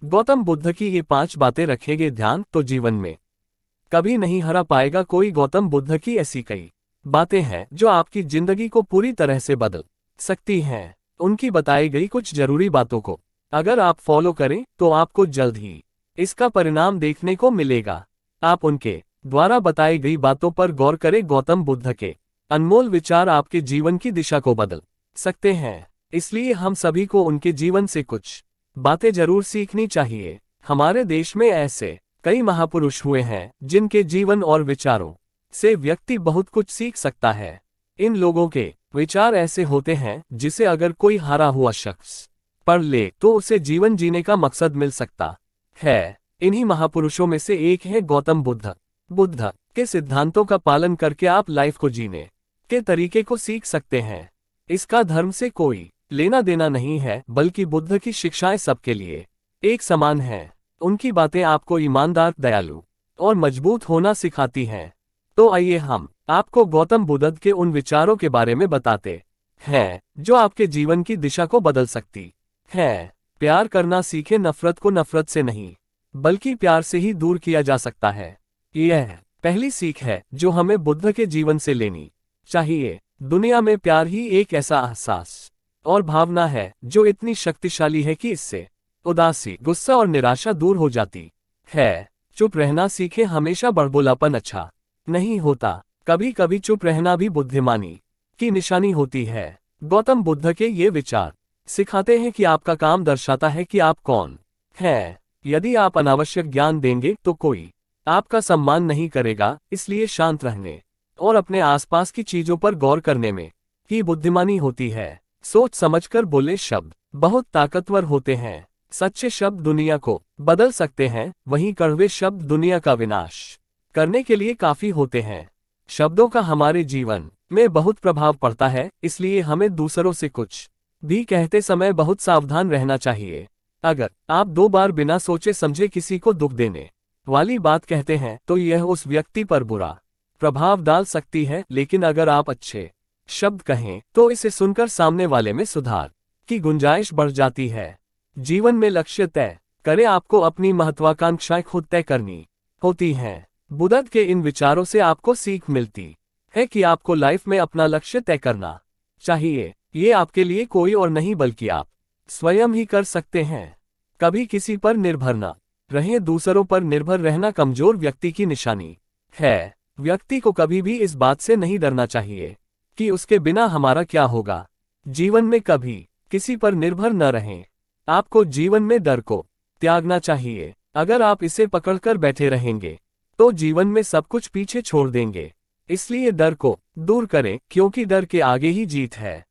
गौतम बुद्ध की ये 5 बातें रखेंगे ध्यान तो जीवन में कभी नहीं हरा पाएगा कोई। गौतम बुद्ध की ऐसी कई बातें हैं जो आपकी जिंदगी को पूरी तरह से बदल सकती हैं। उनकी बताई गई कुछ जरूरी बातों को अगर आप फॉलो करें तो आपको जल्द ही इसका परिणाम देखने को मिलेगा। आप उनके द्वारा बताई गई बातों पर गौर करें। गौतम बुद्ध के अनमोल विचार आपके जीवन की दिशा को बदल सकते हैं, इसलिए हम सभी को उनके जीवन से कुछ बातें जरूर सीखनी चाहिए। हमारे देश में ऐसे कई महापुरुष हुए हैं जिनके जीवन और विचारों से व्यक्ति बहुत कुछ सीख सकता है। इन लोगों के विचार ऐसे होते हैं जिसे अगर कोई हारा हुआ शख्स पढ़ ले तो उसे जीवन जीने का मकसद मिल सकता है। इन्हीं महापुरुषों में से एक है गौतम बुद्ध। बुद्ध के सिद्धांतों का पालन करके आप लाइफ को जीने के तरीके को सीख सकते हैं। इसका धर्म से कोई लेना देना नहीं है, बल्कि बुद्ध की शिक्षाएं सबके लिए एक समान हैं। उनकी बातें आपको ईमानदार, दयालु और मजबूत होना सिखाती हैं। तो आइए हम आपको गौतम बुद्ध के उन विचारों के बारे में बताते हैं जो आपके जीवन की दिशा को बदल सकती है। प्यार करना सीखें। नफरत को नफरत से नहीं बल्कि प्यार से ही दूर किया जा सकता है। यह पहली सीख है जो हमें बुद्ध के जीवन से लेनी चाहिए। दुनिया में प्यार ही एक ऐसा एहसास और भावना है जो इतनी शक्तिशाली है कि इससे उदासी, गुस्सा और निराशा दूर हो जाती है। चुप रहना सीखें। हमेशा बड़बोलापन अच्छा नहीं होता, कभी कभी चुप रहना भी बुद्धिमानी की निशानी होती है। गौतम बुद्ध के ये विचार सिखाते हैं कि आपका काम दर्शाता है कि आप कौन हैं। यदि आप अनावश्यक ज्ञान देंगे तो कोई आपका सम्मान नहीं करेगा, इसलिए शांत रहने और अपने आसपास की चीजों पर गौर करने में ही बुद्धिमानी होती है। सोच समझकर बोले शब्द बहुत ताकतवर होते हैं। सच्चे शब्द दुनिया को बदल सकते हैं, वहीं कड़वे शब्द दुनिया का विनाश करने के लिए काफी होते हैं। शब्दों का हमारे जीवन में बहुत प्रभाव पड़ता है, इसलिए हमें दूसरों से कुछ भी कहते समय बहुत सावधान रहना चाहिए। अगर आप 2 बार बिना सोचे समझे किसी को दुख देने वाली बात कहते हैं तो यह उस व्यक्ति पर बुरा प्रभाव डाल सकती है, लेकिन अगर आप अच्छे शब्द कहें तो इसे सुनकर सामने वाले में सुधार की गुंजाइश बढ़ जाती है। जीवन में लक्ष्य तय करें। आपको अपनी महत्वाकांक्षाएं खुद तय करनी होती हैं। बुद्ध के इन विचारों से आपको सीख मिलती है कि आपको लाइफ में अपना लक्ष्य तय करना चाहिए। ये आपके लिए कोई और नहीं बल्कि आप स्वयं ही कर सकते हैं। कभी किसी पर निर्भर न रहें। दूसरों पर निर्भर रहना कमजोर व्यक्ति की निशानी है। व्यक्ति को कभी भी इस बात से नहीं डरना चाहिए कि उसके बिना हमारा क्या होगा। जीवन में कभी किसी पर निर्भर न रहें। आपको जीवन में डर को त्यागना चाहिए। अगर आप इसे पकड़कर बैठे रहेंगे तो जीवन में सब कुछ पीछे छोड़ देंगे। इसलिए डर को दूर करें, क्योंकि डर के आगे ही जीत है।